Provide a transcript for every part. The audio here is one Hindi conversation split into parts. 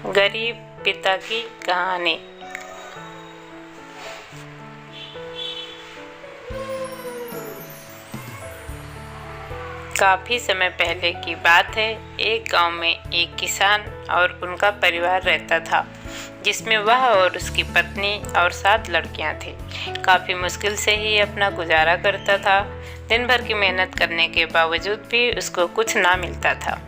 गरीब पिता की कहानी। काफी समय पहले की बात है। एक गांव में एक किसान और उनका परिवार रहता था, जिसमें वह और उसकी पत्नी और 7 लड़कियां थी। काफी मुश्किल से ही अपना गुजारा करता था। दिन भर की मेहनत करने के बावजूद भी उसको कुछ ना मिलता था।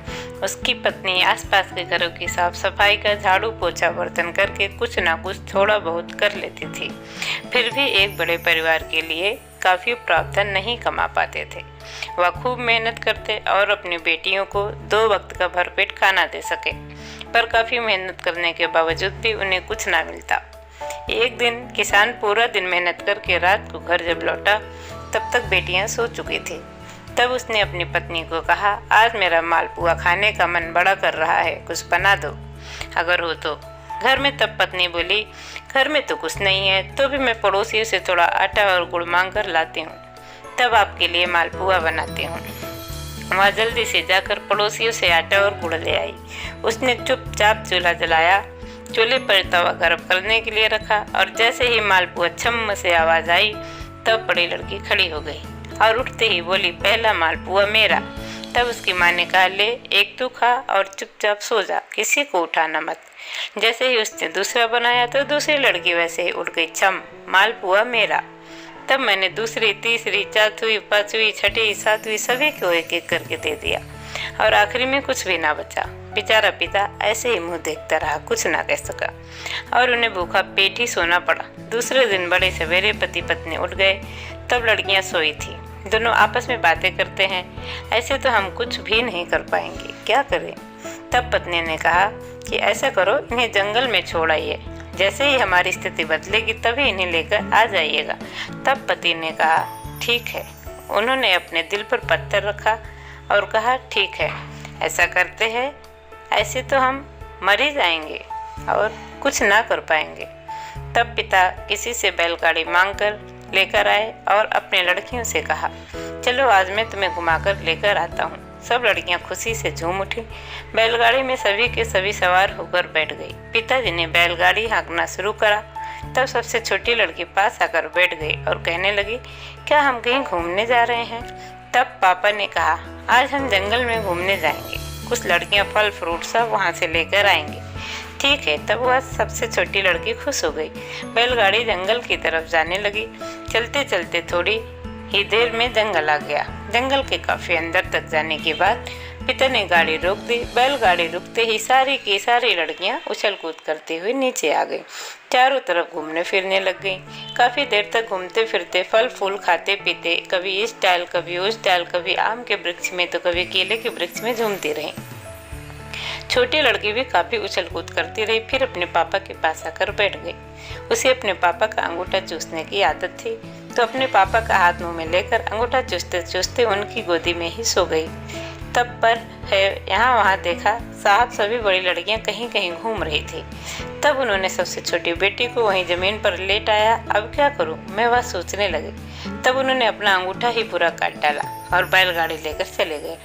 उसकी पत्नी आसपास के घरों की साफ सफाई का झाड़ू पोछा बर्तन करके कुछ ना कुछ थोड़ा बहुत कर लेती थी। फिर भी एक बड़े परिवार के लिए काफी प्रावधान नहीं कमा पाते थे। वह खूब मेहनत करते और अपनी बेटियों को 2 वक्त का भरपेट खाना दे सके, पर काफी मेहनत करने के बावजूद भी उन्हें कुछ ना मिलता। एक दिन किसान पूरा दिन मेहनत करके रात को घर जब लौटा, तब तक बेटियां सो चुकी थी। तब उसने अपनी पत्नी को कहा, आज मेरा मालपुआ खाने का मन बड़ा कर रहा है, कुछ बना दो अगर हो तो। घर में तब पत्नी बोली, घर में तो कुछ नहीं है, तो भी मैं पड़ोसियों से थोड़ा आटा और गुड़ मांग कर लाती हूँ, तब आपके लिए मालपुआ बनाती हूँ। वह जल्दी से जाकर पड़ोसियों से आटा और गुड़ ले आई। उसने चुपचाप चूल्हा जलाया, चूल्हे पर तवा गर्म करने के लिए रखा, और जैसे ही मालपुआ छम से आवाज आई, तब बड़ी लड़की खड़ी हो गई और उठते ही बोली, पहला मालपुआ मेरा। तब उसकी माँ ने कहा, ले एक तू खा और चुपचाप सो जा, किसी को उठाना मत। जैसे ही उसने दूसरा बनाया तो दूसरी लड़की वैसे ही उठ गई, छम, मालपुआ मेरा। तब मैंने दूसरी, तीसरी, चौथी, 5वीं, 6ठी, 7वीं सभी को एक एक करके दे दिया, और आखिरी में कुछ भी ना बचा। बेचारा पिता ऐसे ही मुंह देखता रहा, कुछ ना कह सका, और उन्हें भूखा पेट ही सोना पड़ा। दूसरे दिन बड़े सवेरे पति पत्नी उठ गए। तब लड़कियां सोई थी। दोनों आपस में बातें करते हैं, ऐसे तो हम कुछ भी नहीं कर पाएंगे, क्या करें। तब पत्नी ने कहा कि ऐसा करो, इन्हें जंगल में छोड़ आइए, जैसे ही हमारी स्थिति बदलेगी तभी इन्हें लेकर आ जाइएगा। तब पति ने कहा, ठीक है। उन्होंने अपने दिल पर पत्थर रखा और कहा, ठीक है, ऐसा करते हैं। ऐसे तो हम मर ही जाएंगे और कुछ ना कर पाएंगे। तब पिता किसी से बैलगाड़ी मांगकर लेकर आए और अपने लड़कियों से कहा, चलो आज मैं तुम्हें घुमाकर लेकर आता हूँ। सब लड़कियां खुशी से झूम उठी। बैलगाड़ी में सभी के सभी सवार होकर बैठ गई। पिताजी ने बैलगाड़ी हाँकना शुरू करा। तब सबसे छोटी लड़की पास आकर बैठ गई और कहने लगी, क्या हम कहीं घूमने जा रहे हैं? तब पापा ने कहा, आज हम जंगल में घूमने जाएंगे, कुछ लड़कियां फल फ्रूट सब वहाँ से लेकर आएंगे। ठीक है। तब वह सबसे छोटी लड़की खुश हो गई। बैलगाड़ी जंगल की तरफ जाने लगी। चलते चलते थोड़ी ही देर में जंगल आ गया। जंगल के काफी अंदर तक जाने के बाद पिता ने गाड़ी रोक दी। बैलगाड़ी रुकते ही सारी की सारी लड़कियां उछल कूद करते हुए नीचे आ गई। चारों तरफ घूमने फिरने लग गई। काफी देर तक घूमते फिरते फल फूल खाते पीते, कभी इस डाल कभी उस डाल, कभी आम के वृक्ष में तो कभी केले के वृक्ष में झूमती रही। छोटी लड़की भी काफी उछल कूद करती रही। फिर अपने पापा के पास आकर बैठ गई। उसे अपने पापा का अंगूठा चूसने की आदत थी, तो अपने पापा का हाथ मुंह में लेकर अंगूठा चूसते चूसते उनकी गोदी में ही सो गई। तब पर है यहाँ वहाँ देखा, साहब सभी बड़ी लड़कियां कहीं कहीं घूम रही थी। तब उन्होंने सबसे छोटी बेटी को वहीं जमीन पर लेटाया। अब क्या करूं, मैं वह सोचने लगी। तब उन्होंने अपना अंगूठा ही पूरा काट डाला और बैलगाड़ी लेकर चले गए।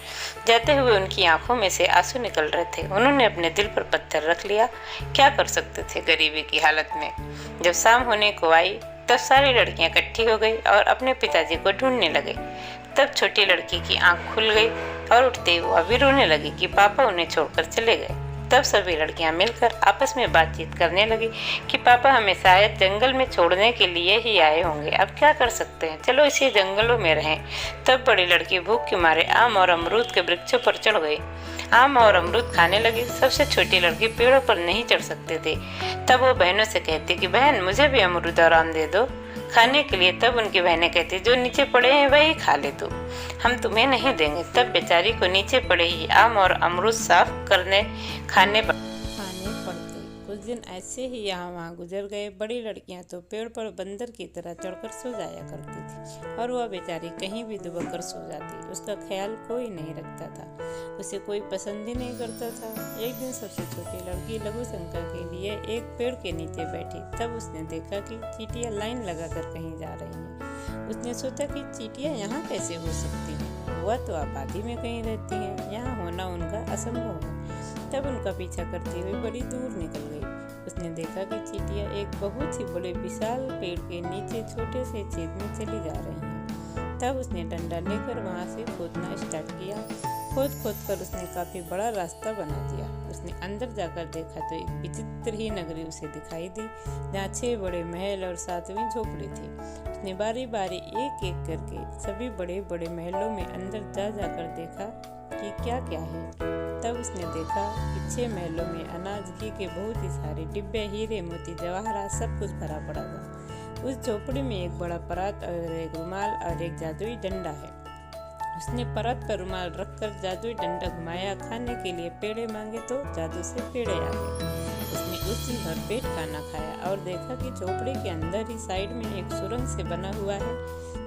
जाते हुए उनकी आंखों में से आंसू निकल रहे थे। उन्होंने अपने दिल पर पत्थर रख लिया। क्या कर सकते थे गरीबी की हालत में। जब शाम होने को आई, तब सारी लड़कियां इकट्ठी हो गई और अपने पिताजी को ढूंढने लगे। तब छोटी लड़की की आंख खुल गई और उठते ही वह भी रोने लगी कि पापा उन्हें छोड़कर चले गए। तब सभी लड़कियां मिलकर आपस में बातचीत करने लगी कि पापा हमें शायद जंगल में छोड़ने के लिए ही आए होंगे, अब क्या कर सकते हैं, चलो इसी जंगलों में रहें। तब बड़ी लड़की भूख के मारे आम और अमरूद के वृक्षों पर चढ़ गई। आम और अमरूद खाने लगी। सबसे छोटी लड़की पेड़ों पर नहीं चढ़ सकते थे। तब वो बहनों से कहती कि बहन मुझे भी अमरूद और आम दे दो खाने के लिए। तब उनकी बहनें कहती, जो नीचे पड़े हैं वही खा ले तू, हम तुम्हें नहीं देंगे। तब बेचारी को नीचे पड़े ही आम और अमरूद साफ करने खाने पड़ते। कुछ दिन ऐसे ही यहाँ वहाँ गुजर गए। बड़ी लड़कियाँ तो पेड़ पर बंदर की तरह चढ़कर सो जाया करती थी, और वह बेचारी कहीं भी दुबक कर सो जाती। उसका ख्याल कोई नहीं रखता था, उसे कोई पसंद ही नहीं करता था। एक दिन सबसे छोटी लड़की लघु शंकर के लिए एक पेड़ के नीचे बैठी। तब उसने देखा कि चींटियां लाइन लगाकर कहीं जा रही हैं। उसने सोचा कि चींटियां यहाँ कैसे हो सकती हैं, वह तो आबादी में कहीं रहती हैं, यहाँ होना उनका असंभव है। तब उनका पीछा करती हुई बड़ी दूर निकल गई। उसने देखा कि चींटियां एक बहुत ही बड़े विशाल पेड़ के नीचे छोटे से छेद में चली जा रही हैं। तब उसने डंडा लेकर वहां से खोदना स्टार्ट किया। खोद कर उसने काफी बड़ा रास्ता बना दिया। उसने अंदर जाकर देखा तो एक विचित्र ही नगरी उसे दिखाई दी, जहाँ 6 बड़े महल और 7वीं झोपड़ी थी। उसने बारी बारी एक एक करके सभी बड़े बड़े महलों में अंदर जा जाकर देखा कि क्या क्या है। तब उसने देखा कि 6 महलों में अनाज घी के बहुत ही सारे डिब्बे, हीरे मोती जवाहरात सब कुछ भरा पड़ा था। उस झोपड़ी में एक बड़ा परात और एक रुमाल और एक जादुई डंडा है। उसने परात पर रुमाल रखकर जादुई डंडा घुमाया। खाने के लिए पेड़े मांगे तो जादू से पेड़े आ गए। उसने उसी भरपेट खाना खाया और देखा कि झोपड़ी के अंदर ही साइड में एक सुरंग से बना हुआ है।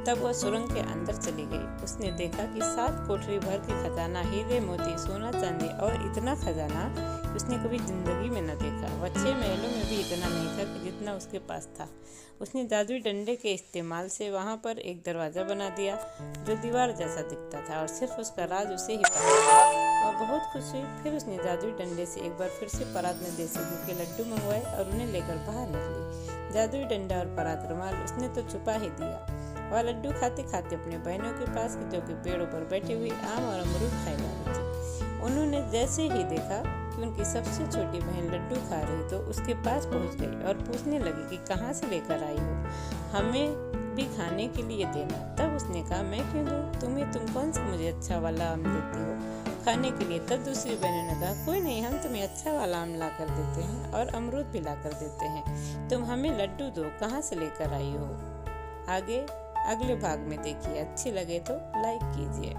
तब वह सुरंग के अंदर चली गई। उसने देखा कि 7 कोठरी भर के खजाना, हीरे मोती, सोना चांदी और इतना खजाना उसने कभी जिंदगी में न देखा। वह 6 महलों में भी इतना नहीं था कि जितना उसके पास था। उसने जादुई डंडे के इस्तेमाल से वहां पर एक दरवाजा बना दिया जो दीवार जैसा दिखता था और सिर्फ उसका राज उसे ही पता था। वह बहुत खुश हुई। फिर उसने जादुई डंडे से एक बार फिर से परात में देसी घी के लड्डू मंगवाए और उन्हें लेकर बाहर निकली। जादुई डंडा और परात रुमाल उसने तो छुपा ही दिया। वह लड्डू खाते खाते अपने बहनों के पास, जो कि पेड़ों पर बैठी हुई आम और अमरूद खाए जा रही थी। उन्होंने जैसे ही देखा कि उनकी सबसे छोटी बहन लड्डू खा रही तो उसके पास पहुंच गई और पूछने लगी कि कहाँ से लेकर आई हो, हमें भी खाने के लिए देना। तब उसने कहा, मैं क्यों दूँ, तुम कौन सा मुझे अच्छा वाला आम देती हो खाने के लिए। तब दूसरी बहनों ने कहा, कोई नहीं, हम तुम्हें अच्छा वाला आम ला कर देते हैं और अमरूद भी ला कर देते हैं, तुम हमें लड्डू दो, कहाँ से लेकर आई हो। आगे अगले भाग में देखिए। अच्छी लगे तो लाइक कीजिए।